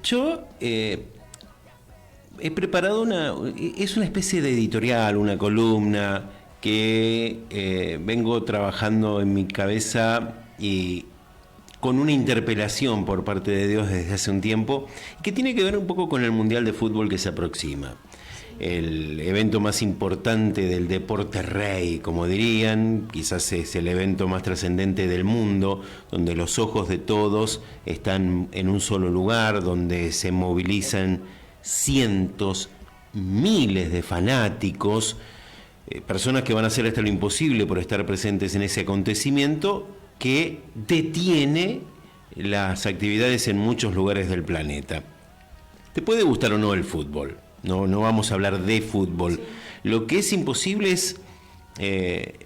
Yo he preparado es una especie de editorial, una columna que vengo trabajando en mi cabeza y con una interpelación por parte de Dios desde hace un tiempo, que tiene que ver un poco con el Mundial de Fútbol que se aproxima. El evento más importante del deporte rey, como dirían, quizás es el evento más trascendente del mundo, donde los ojos de todos están en un solo lugar, donde se movilizan cientos, miles de fanáticos, personas que van a hacer hasta lo imposible por estar presentes en ese acontecimiento que detiene las actividades en muchos lugares del planeta. Te puede gustar o no el fútbol, no vamos a hablar de fútbol. Sí. Lo que es imposible es que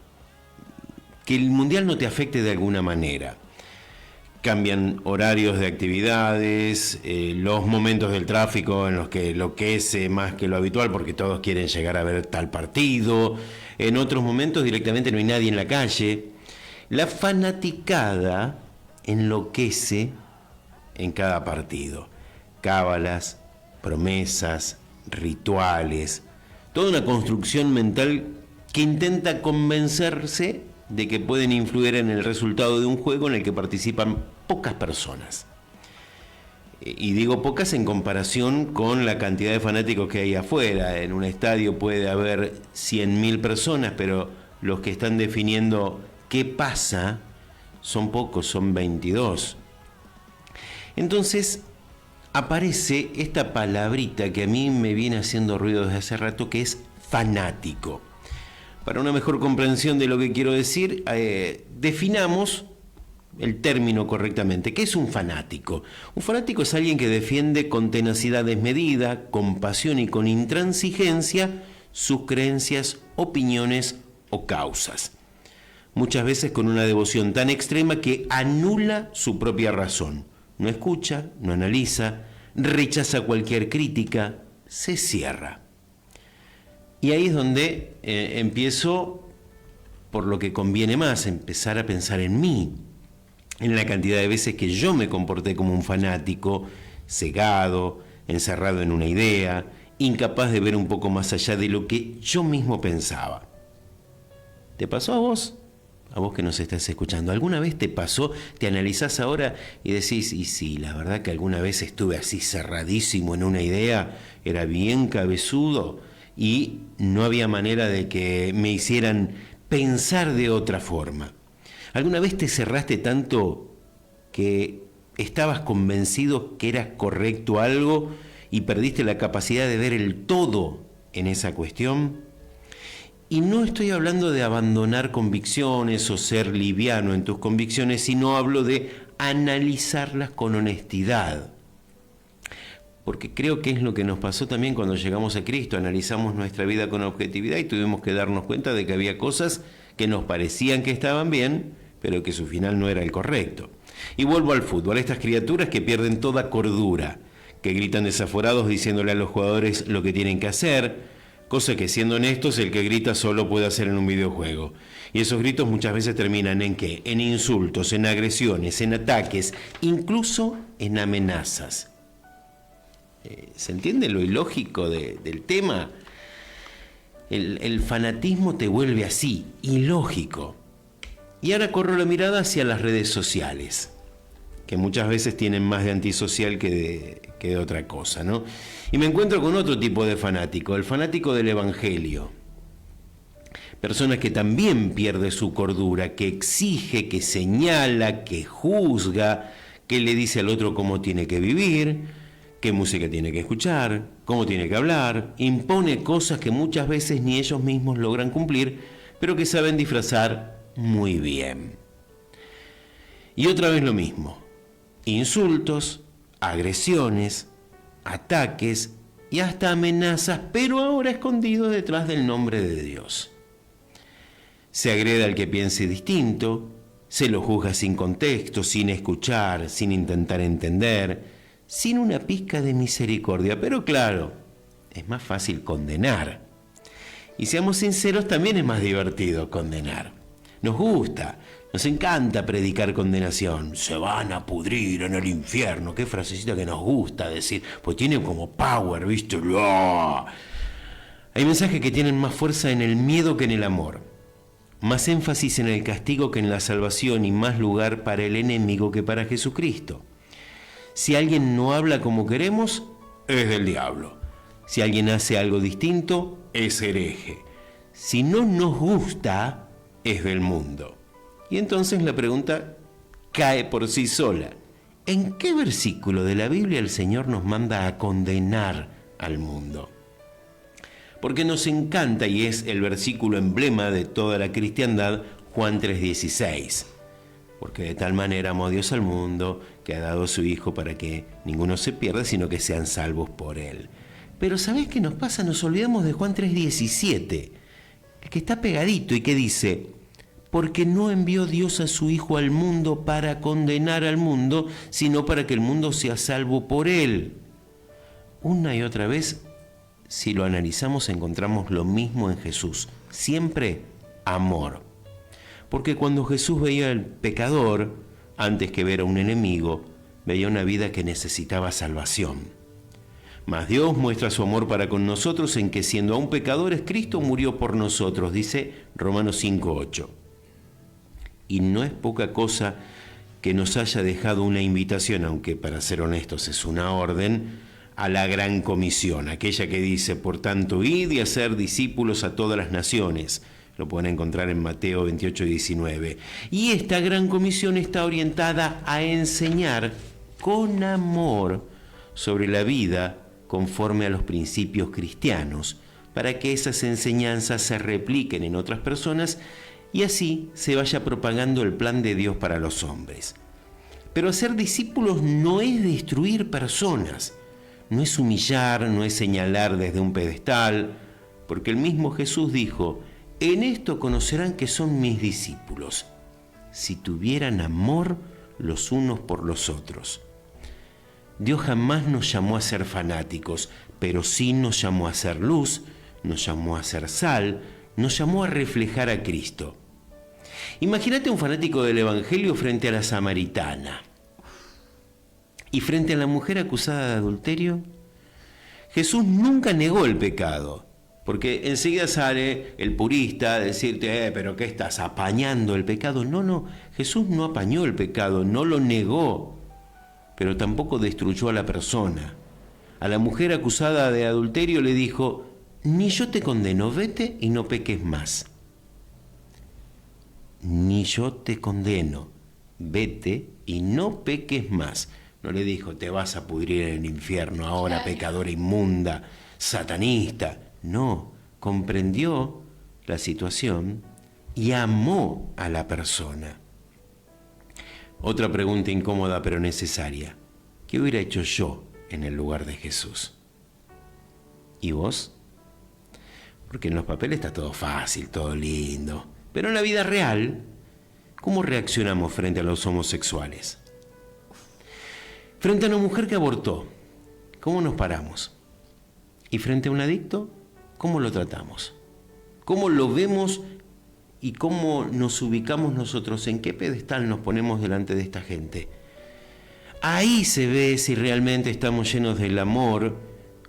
el mundial no te afecte de alguna manera. Cambian horarios de actividades, los momentos del tráfico en los que enloquece más que lo habitual porque todos quieren llegar a ver tal partido. En otros momentos directamente no hay nadie en la calle. La fanaticada enloquece en cada partido. Cábalas, promesas, rituales, toda una construcción mental que intenta convencerse de que pueden influir en el resultado de un juego en el que participan pocas personas. Y digo pocas en comparación con la cantidad de fanáticos que hay afuera. En un estadio puede haber 100.000 personas, pero los que están definiendo qué pasa son pocos, son 22. Entonces aparece esta palabrita que a mí me viene haciendo ruido desde hace rato, que es fanático. Para una mejor comprensión de lo que quiero decir, definamos el término correctamente. ¿Qué es un fanático? Un fanático es alguien que defiende con tenacidad desmedida, con pasión y con intransigencia sus creencias, opiniones o causas. Muchas veces con una devoción tan extrema que anula su propia razón. No escucha, no analiza, rechaza cualquier crítica, se cierra. Y ahí es donde empiezo por lo que conviene más, empezar a pensar en mí, en la cantidad de veces que yo me comporté como un fanático, cegado, encerrado en una idea, incapaz de ver un poco más allá de lo que yo mismo pensaba. ¿Te pasó a vos? A vos que nos estás escuchando, ¿alguna vez te pasó, te analizás ahora y decís, y sí, la verdad que alguna vez estuve así cerradísimo en una idea, era bien cabezudo y no había manera de que me hicieran pensar de otra forma? ¿Alguna vez te cerraste tanto que estabas convencido que era correcto algo y perdiste la capacidad de ver el todo en esa cuestión? Y no estoy hablando de abandonar convicciones o ser liviano en tus convicciones, sino hablo de analizarlas con honestidad. Porque creo que es lo que nos pasó también cuando llegamos a Cristo. Analizamos nuestra vida con objetividad y tuvimos que darnos cuenta de que había cosas que nos parecían que estaban bien, pero que su final no era el correcto. Y vuelvo al fútbol, a estas criaturas que pierden toda cordura, que gritan desaforados diciéndole a los jugadores lo que tienen que hacer, cosa que, siendo honestos, el que grita solo puede hacer en un videojuego. Y esos gritos muchas veces terminan ¿en qué? En insultos, en agresiones, en ataques, incluso en amenazas. ¿Se entiende lo ilógico del tema? El fanatismo te vuelve así, ilógico. Y ahora corro la mirada hacia las redes sociales, que muchas veces tienen más de antisocial que de otra cosa, ¿no? Y me encuentro con otro tipo de fanático, el fanático del evangelio. Personas que también pierde su cordura, que exige, que señala, que juzga, que le dice al otro cómo tiene que vivir, qué música tiene que escuchar, cómo tiene que hablar, impone cosas que muchas veces ni ellos mismos logran cumplir, pero que saben disfrazar muy bien. Y otra vez lo mismo, insultos, agresiones, ataques y hasta amenazas, pero ahora escondido detrás del nombre de Dios. Se agrede al que piense distinto, se lo juzga sin contexto, sin escuchar, sin intentar entender, sin una pizca de misericordia. Pero claro, es más fácil condenar. Y seamos sinceros, también es más divertido condenar. Nos gusta, nos encanta predicar condenación. Se van a pudrir en el infierno. Qué frasecita que nos gusta decir, pues tiene como power, ¿viste? ¡Oh! Hay mensajes que tienen más fuerza en el miedo que en el amor. Más énfasis en el castigo que en la salvación y más lugar para el enemigo que para Jesucristo. Si alguien no habla como queremos, es del diablo. Si alguien hace algo distinto, es hereje. Si no nos gusta, es del mundo. Y entonces la pregunta cae por sí sola. ¿En qué versículo de la Biblia el Señor nos manda a condenar al mundo? Porque nos encanta, y es el versículo emblema de toda la cristiandad, Juan 3:16. Porque de tal manera amó Dios al mundo, que ha dado a su Hijo para que ninguno se pierda, sino que sean salvos por Él. Pero ¿sabés qué nos pasa? Nos olvidamos de Juan 3:17, que está pegadito y que dice, porque no envió Dios a su Hijo al mundo para condenar al mundo, sino para que el mundo sea salvo por Él. Una y otra vez, si lo analizamos, encontramos lo mismo en Jesús, siempre amor. Porque cuando Jesús veía al pecador, antes que ver a un enemigo, veía una vida que necesitaba salvación. Mas Dios muestra su amor para con nosotros en que siendo aún pecadores, Cristo murió por nosotros, dice Romanos 5:8. Y no es poca cosa que nos haya dejado una invitación, aunque para ser honestos es una orden, a la gran comisión, aquella que dice, por tanto, id y hacer discípulos a todas las naciones. Lo pueden encontrar en Mateo 28:19. Y esta gran comisión está orientada a enseñar con amor sobre la vida conforme a los principios cristianos, para que esas enseñanzas se repliquen en otras personas y así se vaya propagando el plan de Dios para los hombres. Pero hacer discípulos no es destruir personas, no es humillar, no es señalar desde un pedestal, porque el mismo Jesús dijo, en esto conocerán que son mis discípulos, si tuvieran amor los unos por los otros. Dios jamás nos llamó a ser fanáticos, pero sí nos llamó a ser luz, nos llamó a ser sal, nos llamó a reflejar a Cristo. Imagínate un fanático del Evangelio frente a la samaritana. Y frente a la mujer acusada de adulterio, Jesús nunca negó el pecado, porque enseguida sale el purista a decirte, pero ¿qué estás apañando el pecado? No, Jesús no apañó el pecado, no lo negó, pero tampoco destruyó a la persona. A la mujer acusada de adulterio le dijo, ni yo te condeno, vete y no peques más. Ni yo te condeno, vete y no peques más. No le dijo, te vas a pudrir en el infierno ahora, pecadora inmunda, satanista. No, comprendió la situación y amó a la persona. Otra pregunta incómoda pero necesaria. ¿Qué hubiera hecho yo en el lugar de Jesús? ¿Y vos? Porque en los papeles está todo fácil, todo lindo. Pero en la vida real, ¿cómo reaccionamos frente a los homosexuales? Frente a una mujer que abortó, ¿cómo nos paramos? Y frente a un adicto, ¿cómo lo tratamos? ¿Cómo lo vemos y cómo nos ubicamos nosotros? ¿En qué pedestal nos ponemos delante de esta gente? Ahí se ve si realmente estamos llenos del amor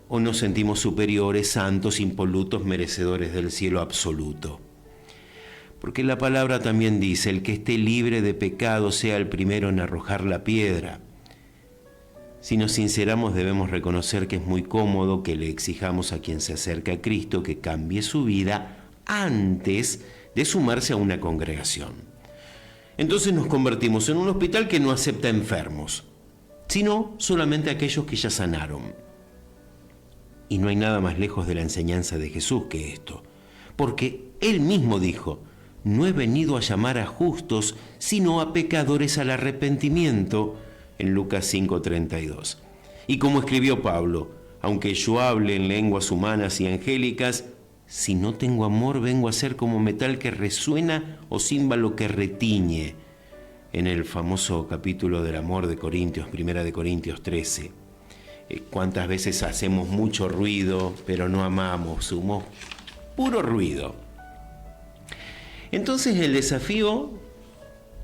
o nos sentimos superiores, santos, impolutos, merecedores del cielo absoluto. Porque la palabra también dice, el que esté libre de pecado sea el primero en arrojar la piedra. Si nos sinceramos, debemos reconocer que es muy cómodo que le exijamos a quien se acerca a Cristo que cambie su vida antes de sumarse a una congregación. Entonces nos convertimos en un hospital que no acepta enfermos, sino solamente aquellos que ya sanaron. Y no hay nada más lejos de la enseñanza de Jesús que esto, porque Él mismo dijo, no he venido a llamar a justos, sino a pecadores al arrepentimiento, en Lucas 5:32. Y como escribió Pablo, aunque yo hable en lenguas humanas y angélicas, si no tengo amor vengo a ser como metal que resuena o címbalo que retiñe, en el famoso capítulo del amor de Corintios, 1 de Corintios 13. ¿Cuántas veces hacemos mucho ruido, pero no amamos? Somos puro ruido. Entonces el desafío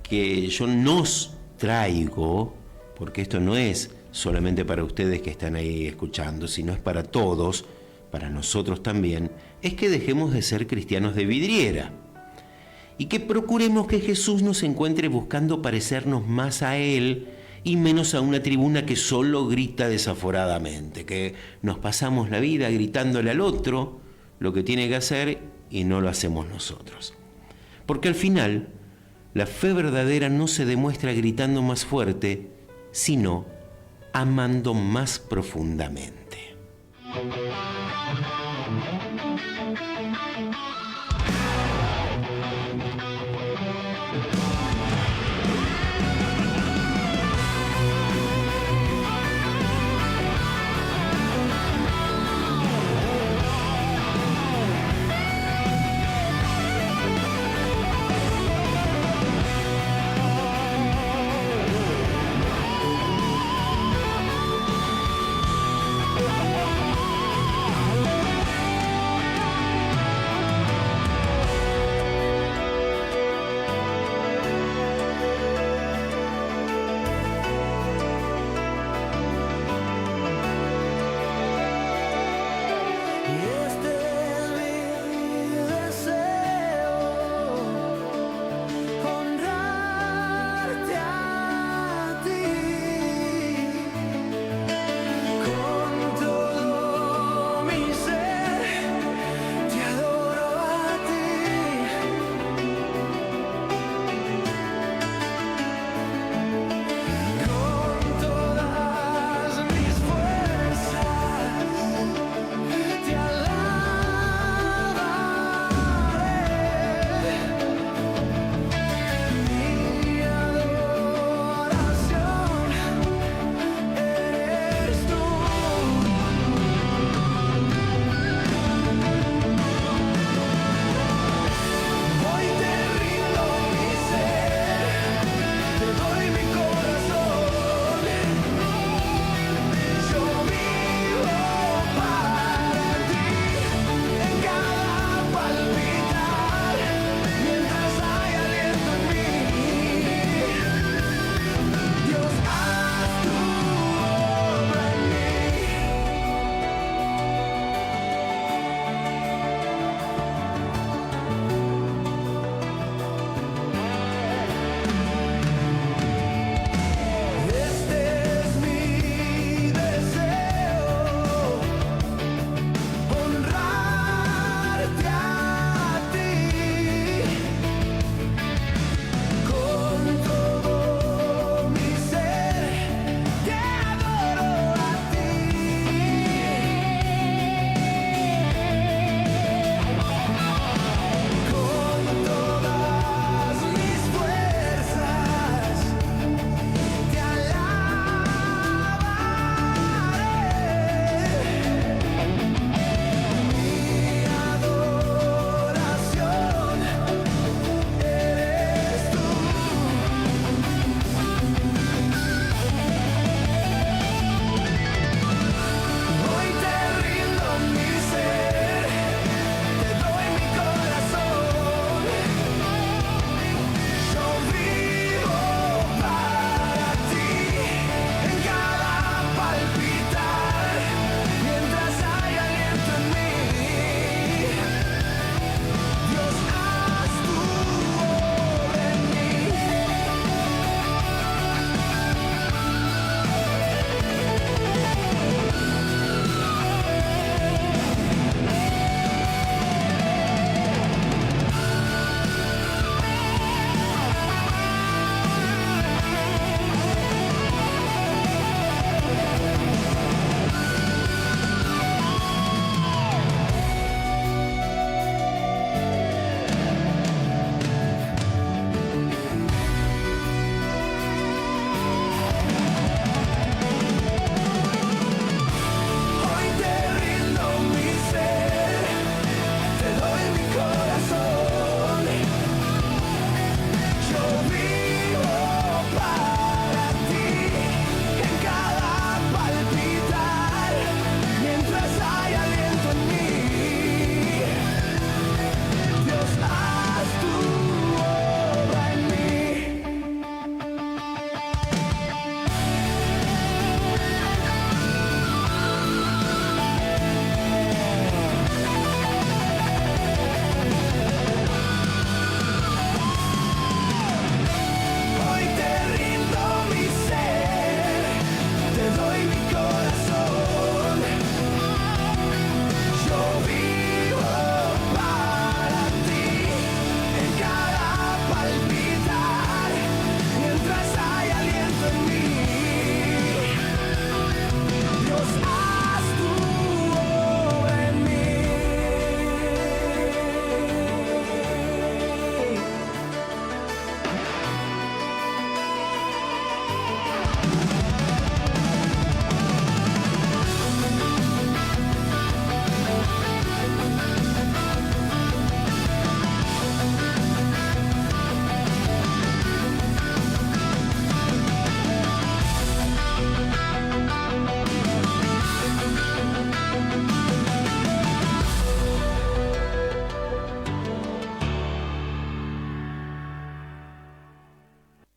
que yo nos traigo, porque esto no es solamente para ustedes que están ahí escuchando, sino es para todos, para nosotros también, es que dejemos de ser cristianos de vidriera y que procuremos que Jesús nos encuentre buscando parecernos más a Él y menos a una tribuna que solo grita desaforadamente, que nos pasamos la vida gritándole al otro lo que tiene que hacer y no lo hacemos nosotros. Porque al final, la fe verdadera no se demuestra gritando más fuerte, sino amando más profundamente.